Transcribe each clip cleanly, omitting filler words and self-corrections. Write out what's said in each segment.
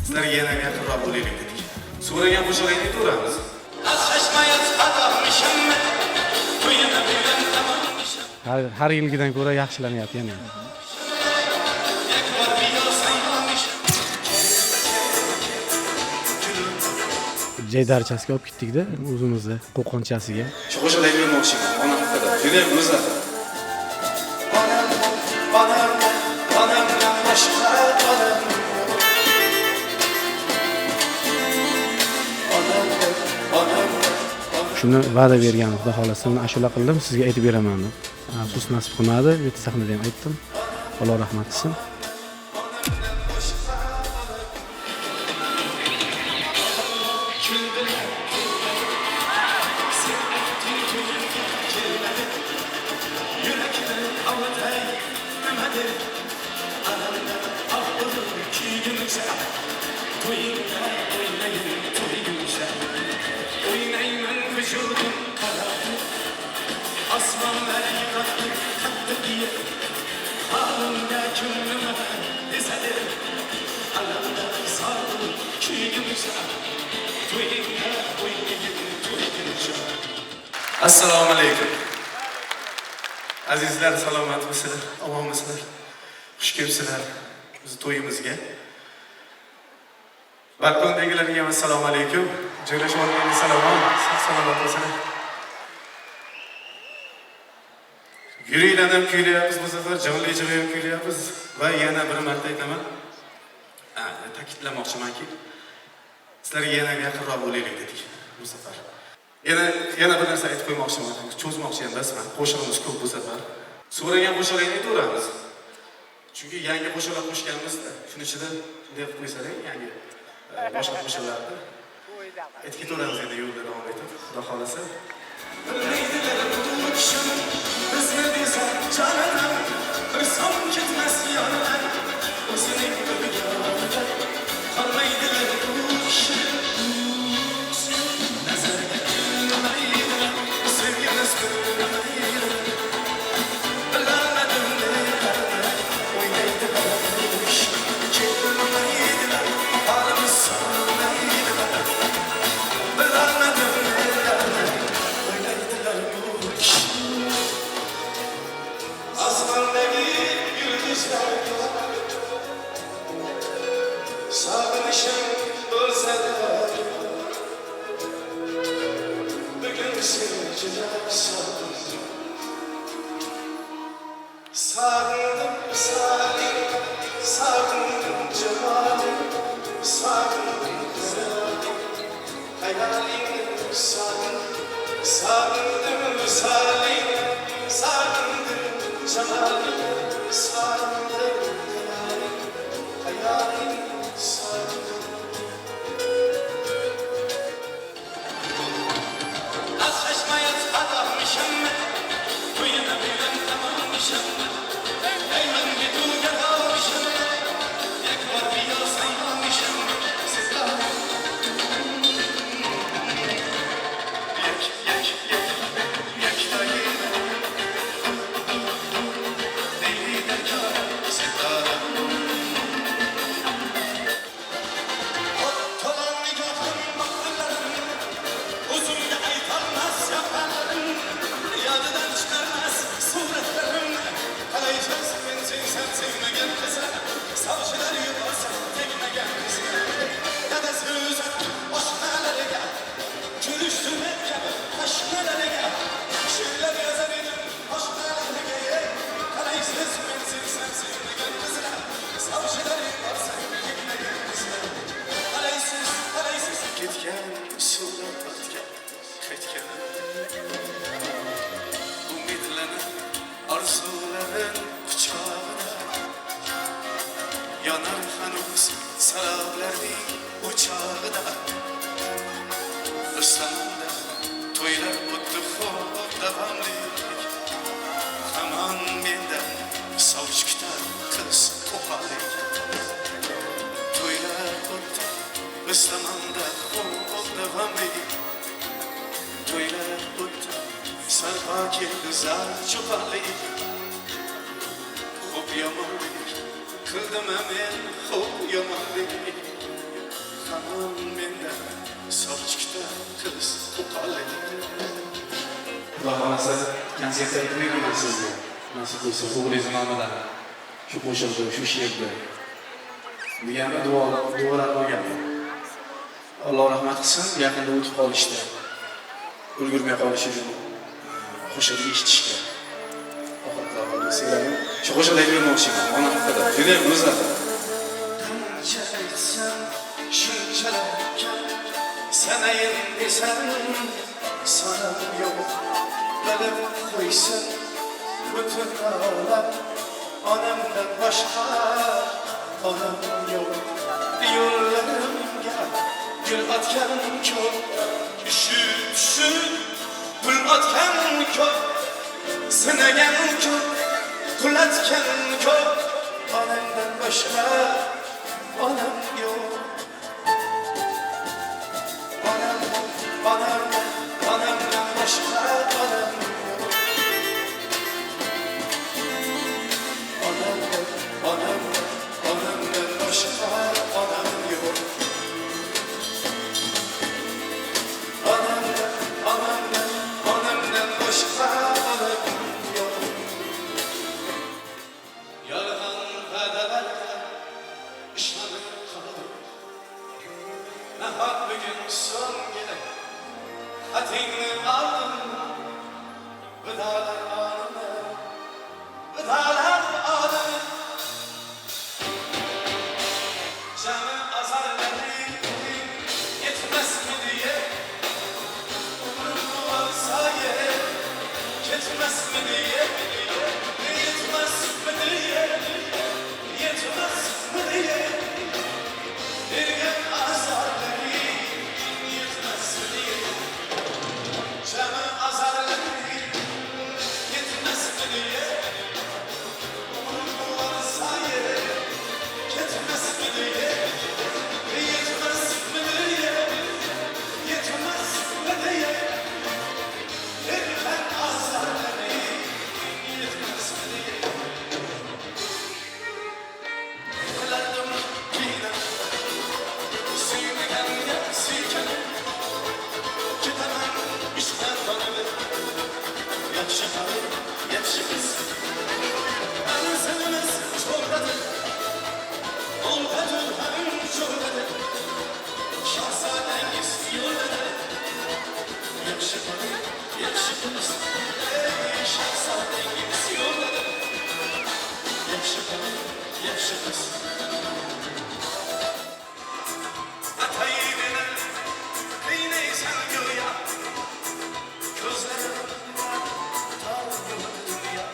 Sizlarga yana yaqinroq bo'laylik dedik. So'ragan qo'shig'ingni aytaveramiz. Har yilgidan ko'ra yaxshilanyapti yana. Jaydarchasiga olib ketdik-da, o'zimizni qo'qonchasiga. Shu qo'shiqlarni bermoqchiman. Ona haqida. Juda go'zal. Shuni va'da bergan, xudo xolasa uni ashula qildim, sizga aytib beraman deb. Afsus nasib qilmadi, bitta sahnada ham aytdim. Alloh rahmat qilsin. Assalomu alaykum. Azizlar, salomatmisizlar? Omonmisizlar? Xush kelibsizlar biz to'yimizga. Balkondagilarga ham assalomu alaykum. Joylashib olganlarga salom. Salomat bo'linglar. Yuringlar ham kuylayapmiz bu safar, jonli-ijro ham kuylayapmiz va yana bir marta aytaman. Ta'kidlamoqchimanki, sizlarga yana yaqinroq bo'laylik dedik bu safar. Yana bir narsa aytib qo'ymoqchiman. Cho'zmoqchi emasman. Qo'shig'imiz ko'p bu safar. So'ragan qo'shig'ingni aytaveramiz. Chunki yangi qo'shiqlar qo'shganmiz-da. Shuning ichida shunday qilib qo'ysalar, yangi boshqa qo'shiqlarni aytib ketaveramiz endi yo'lda davom etib. Xudo xolasa. Yanar hanuz sarablarning o'chog'ida Rustamda to'ylar o'tdi xo'p davomli Hamon menda sovchi kutar qiz o'qalik To'ylar o'tdi Rustamda xo'p davomli To'ylar o'tdi sarpoki zar cho'qalik Xo'p yomonlik Kıldım hemen hop yamanlık Hanım menden Sochikda kız tuqalli. Xudo xohlasa konsertda aytmayman sizga. Nasib bo'lsa o'g'lingiz nomidan shu qo'shiqda, shu she'rda degan duolar bo'lgan. Alloh rahmat qilsin, yaqinda o'tib qolishdi. Ulgurmay qolish uchun qo'shiqni eshitishga. Oxirida sevganim. Shu qo'shiqni aytmoqchiman. Ona haqida. Juda go'zal. Qancha aytsam shunchalar kam, sanayin desam sanam yo'q. Bilib qo'ysin butun olam, onamdan boshqa onam yo'q. Yo'llarimga gul otgan ko'p, tushib pul otgan ko'p, sinagan ko'p, qulatgan ko'p, onamdan boshqa onam yo'q. Onamdan boshqa onam yo'q. Onamdan boshqa onam yo'q. Onamdan boshqa onam yo'q. Yolg'on va'dalarga ishonib qoldim. Nahot bugun so'nggi xatingni oldim. Vidolar oldim. Jami azarlaring yetmasmi diye, umrim olsa ketmasmi diye, yetmasmi diye, bergan azarlaring yetmasmi diye, jami azarlaring yetmasmi diye, umrim olsa ketmasmi diye, yetmasmi diye, bergan azarlaring yetmasmi diye. Kılardım yine, suymaganga suykanib, ketaman ishdan tonib. Yaxshi qilib, yaxshi qiz, manzilimiz cho'g'radi, o'lg'adir ham cho'g'radi, shahzodangiz yo'ladi. Yaxshi qilib, yaxshi qiz, shahzodangiz yo'ladi. Yaxshi qilib, yaxshi qiz. Atayını qiynaysan go'yo, ko'zlarimdan tolib dunyo.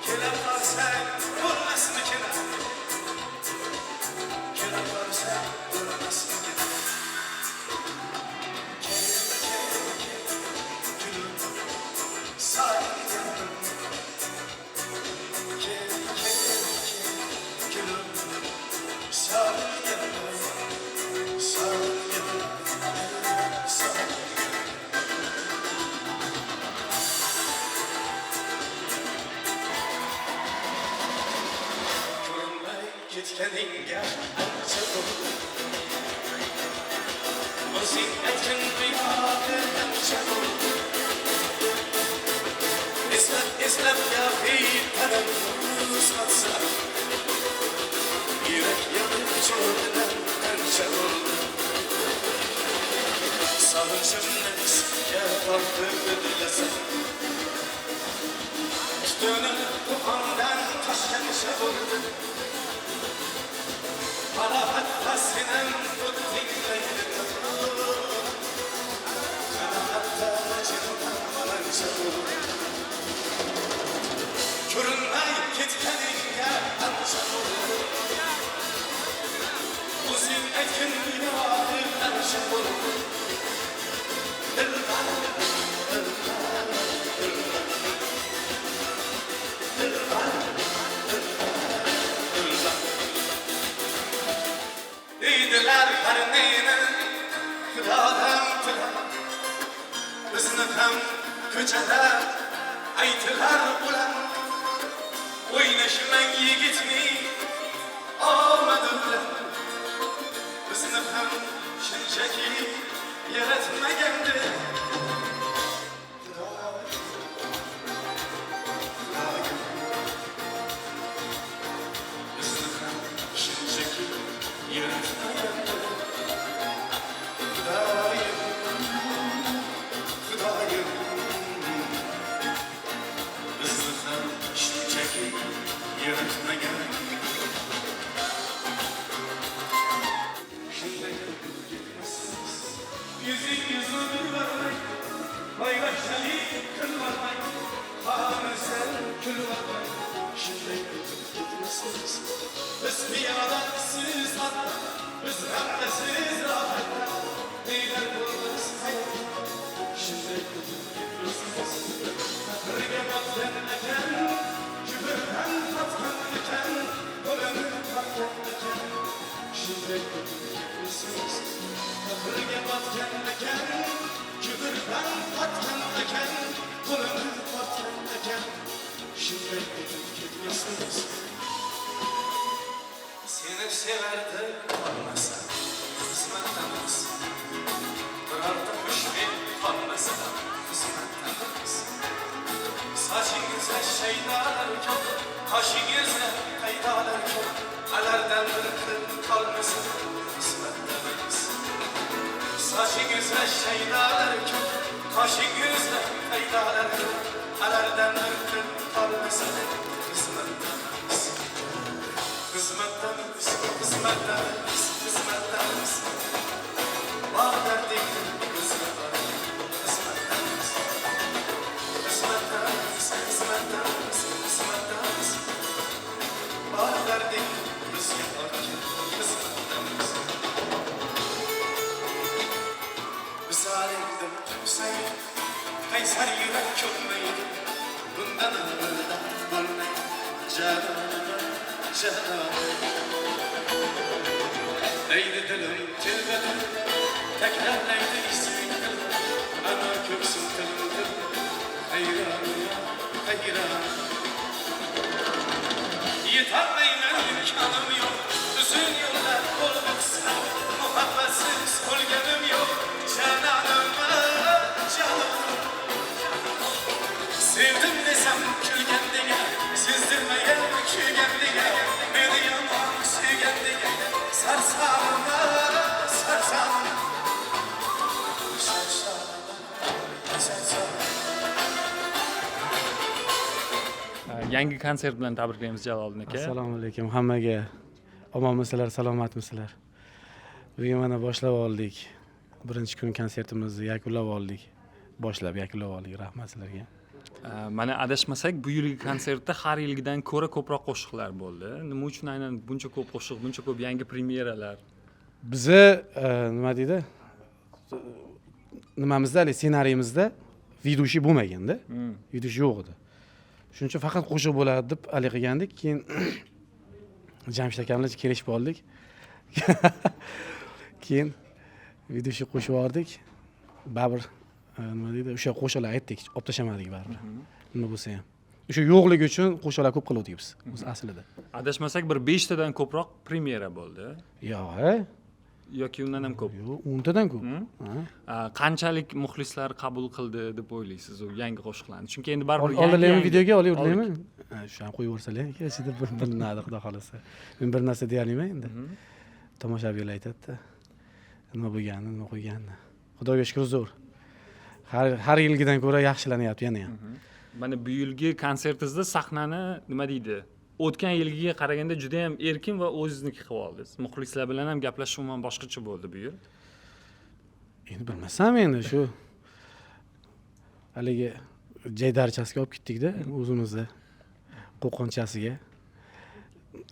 Kelib qolsang bo'lmasmikin, kelib qolsang bo'lmasmikin. Gülüm, sahibim. Gülüm, sahibim. Ketganingga ancha bo'ldi, o'zing aytgan buyoqqa ancha bo'ldi. Eslab gaping tanaffus qilsa, yurak yonib cho'g'dan ancha bo'ldi. Sog'inchimni isga tortib dilasam, tutunib to'qondan toshgancha bo'ldi. Bana hatta senin tuttinglaydi, kana hatta canımdan ancha bo'ldi. Ko'rinmay ketganingga ancha bo'ldi, o'zing aytgan buyoqqa ancha bo'ldi. Deydilar har neyni Xudodan tilab, bizni ham ko'chada aytilar ular. O'ynashmang yigitning omadi bilan, bizni ham shunchaki yaratmagandi. Bizni ham shunchaki yaratmagandi. Xudoyim, bizni ham shunchaki yaratmagandi. Yüzünüzü bilmem, paylaşmayı kılmamak, habersen külmamak. Şimdi gitmesiniz, biz piyadaksız hatta, biz rahatsız rahatta. Neyler bulmaz hayat, şimdi gitmesiniz. Kırıya batlanırken, kübürden patlanırken, ölümü patlanırken. Şimdi gitmesiniz. Kırıya batlanırken, kübürden patlanırken, ölümü patlanırken. Şimdi gitmesiniz. Seni severdim olmasa, kısmettenimiz. Birarda müşrik olmasa, kısmettenimiz. Saçınıza şeydalar çok, kaşınıza kaydalar çok. Alerden bir kıl kalmasın, kısmettenimiz. Saçınıza şeydalar çok, kaşınıza kaydalar çok. Alerden bir kıl kalmasın, kısmettenimiz. Kısmettenimiz, kısmettenimiz, kısmettenimiz. Var derdik kısmetler, kısmettenimiz. Kısmettenimiz, kısmettenimiz, kısmettenimiz. Var derdik kısmetler, kısmettenimiz. Misalimde Hüseyin, Kaysar yürek çökmeydi. Bundan ömürden ölmeyin, canım. Neydi dilim tilbedim, tekrar neydi ismin, ana köksüm dilimdir, hayran ya hayran. Yeterleymen imkanım yok, uzun yollar olmaksa, muhabbetsiz olganım yok, cananıma canım. Sevdim desem külgendine, sizdirmeyen külgendine. Beni yaman sevgendine, sarsarma, sarsarma. Sarsarma, sarsarma. Yangi konsert bilan tabriklaymiz Jaloliddin aka. Assalomu alaykum hammaga. Omonmisizlar, salomatmisizlar? Bugun mana boshlab oldik. Birinchi kun konsertimizni yakunlab oldik. Yakunlab oldik. Rahmat sizlarga. Mana adashmasak bu yilgi konsertda har yilgidan ko'ra ko'proq qo'shiqlar bo'ldi. Nima uchun aynan buncha ko'p qo'shiq, buncha ko'p yangi premyeralar? Bizni nima deydi? Nimamizda, ssenariyimizda vidushi bo'lmaganda, vidushi yo'q edi. Shuning uchun faqat qo'shiq bo'ladi deb hali qilgandik. Keyin Jamshid akamlar kelishib oldik. Keyin vidushi qo'shib yubordik. Baribir nima deydi? O'sha qo'shiqlar aytdik, olib tashamadik baribir. Nima bo'lsa ham. O'sha yo'qligi uchun qo'shiqlar ko'p qildik biz aslida. Adashmasak bir 5 tadan ko'proq premyera bo'ldi. Yo'q, yoki undan ham ko'p. Yo'q, 10 tadan ko'p. Qanchalik muxlislar qabul qildi deb o'ylaysiz u yangi qo'shiqlarni? Chunki endi baribir oldinlarmi videoga olayaptimi? Shu ham qo'yib yuborsalar, ichida bir nada xudo xolasa. Men bir narsa deya olmayman endi. Tomoshabinlar aytadi-da. Nima bo'lganini, nima qo'yganini. Xudoga shukr zo'r. Har yilgidan ko'ra yaxshilanyapti yana ham. Mana bu yilgi konsertingizda sahnani nima deydi? O'tgan yilgiga qaraganda juda ham erkin va o'zingizniki qilib oldingiz. Muxlislar bilan ham gaplashish umuman boshqacha bo'ldi bu yil. Endi bilmasam endi shu haligi jaydarchasiga olib ketdik-da o'zimizda qo'qonchasiga.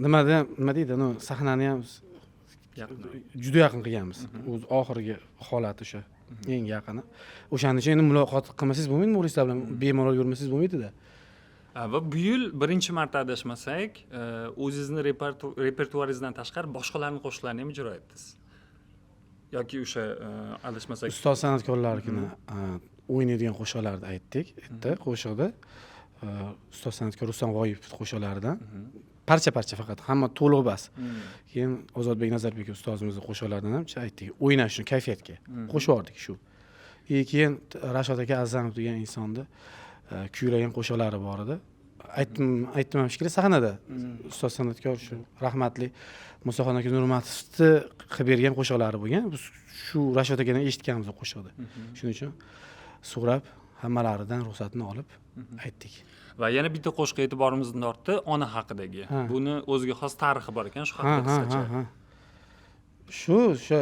Nima deydi, sahnani ham juda yaqin qilganmiz. O'z oxirgi holati o'sha eng yaqini. O'shaning uchun endi muloqot qilmasangiz bo'lmaydi, muxlislar bilan bemalol yurmasangiz bo'lmaydi-da. Va bu yil birinchi marta adashmasak, o'zingizning repertuaringizdan tashqari boshqalarning qo'shiqlarini ham ijro etdingiz. Yoki o'sha adashmasak ustoz san'atkorlarning o'ynaydigan qo'shiqlarni aytdik. Bitta qo'shiqda ustoz san'atkor Rustam G'oyibov qo'shiqlaridan parcha faqat, hamma to'liq bas. Keyin Ozodbek Nazarbekov ustozimizning qo'shiqlaridan ham aytdik, o'ynash uchun kayfiyatga qo'shib yubordik shu. Keyin Rashod aka Azamov degan insonni kuylagan qo'shiqlari bor edi. Aytdim shekilli sahnada ustoz san'atkor shu rahmatli Musoxon aka Nurmatovni qilib bergan qo'shiqlari bo'lgan. Biz shu Rashod akadan eshitganmiz o qo'shiqni. Shuning uchun so'rab hammalaridan ruxsatni olib aytdik. Va yana bitta qo'shiq e'tiborimizni tortdi, ona haqidagi. Buni o'ziga xos tarixi bor ekan, shu haqida qisqacha. O'sha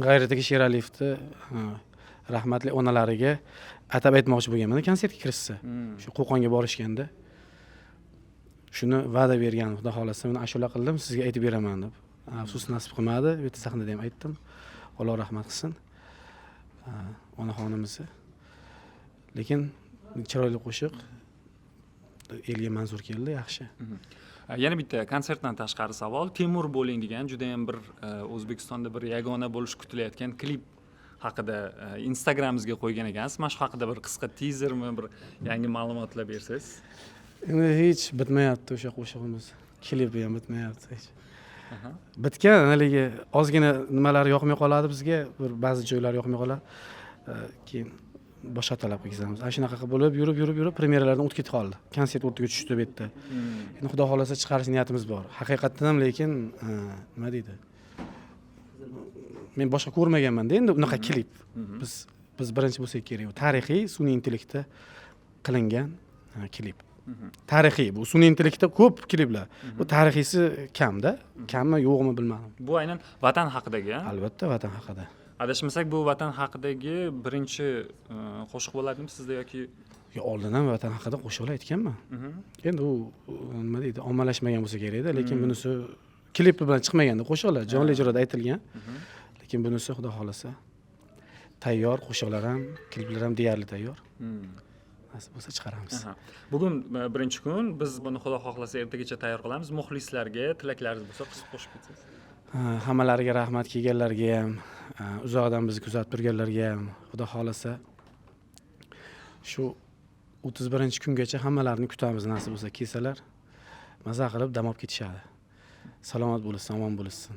G'ayrat aka Sheraliyevni rahmatli onalariga atab aytmoqchi bo'lganman konsertga kirishsa. Shu Qo'qonga borishganda shuni va'da bergan, xudo xolasa men ashula qildim, sizga aytib beraman deb. Afsus nasib qilmadi, bu yerda sahnada ham aytdim. Alloh rahmat qilsin. Onaxonimizni. Lekin chiroyli qo'shiq elga manzur keldi, yaxshi. Yana bitta konsertdan tashqari savol, Temur bo'ling degan juda ham bir O'zbekistonda bir yagona bo'lish kutilayotgan klip haqida Instagramimizga qo'ygan ekansiz. Mana shu haqida bir qisqa teasermi, bir yangi ma'lumotlar bersangiz. Endi hech bitmayapti o'sha qo'shig'imiz. Klipi ham bitmayapti hech. Bitgan, haligi ozgina nimalar yoqmay qoladi bizga, bir ba'zi joylar yoqmay qoladi. Keyin boshqa talab qilamiz. Ana shunaqa qilib bo'lib yurib premyeralardan o'tib ketib qoldi. Konsert o'rtaga tushdi bu yerda. Endi xudo xolasa chiqarish niyatimiz bor. Haqiqatan ham lekin nima deydi? Men boshqa ko'rmaganman-da endi unaqa klip. Biz birinchi bo'lsak kerak. Tarixiy sun'iy intellektda qilingan klip. Tarixiy, bu sun'iy intellektda ko'p kliplar. Bu tarixiysi kamda, kammi yo'qmi bilmadim. Bu aynan vatan haqidagi, Albatta vatan haqida. Adashmasak bu vatan haqidagi birinchi qo'shiq bo'ladimi sizda yoki Oldin ham vatan haqida qo'shiqlar aytganman. Endi u nima deydi, ommalashmagan bo'lsa kerak-da, lekin bunisi klip bilan chiqmaganda qo'shiqlar jonli ijroda aytilgan. Lekin bunisi xudo xolasa tayyor, qo'shiqlar ham, kliplar ham deyarli tayyor. Nasib bo'lsa chiqaramiz. Bugun birinchi kun, biz buni xudo xohlasa ertagacha tayyor qilamiz. Muxlislarga tilaklaringiz bo'lsa qisqa qo'shib ketsangiz. Hammalariga rahmat, kelganlarga ham, uzoqdan bizni kuzatib turganlarga ham, xudo xolasa shu 31-kungacha hammalarini kutamiz, nasib bo'lsa kelsalar, maza qilib dam olib ketishadi. Salomat bo'lsin, omon bo'lsin.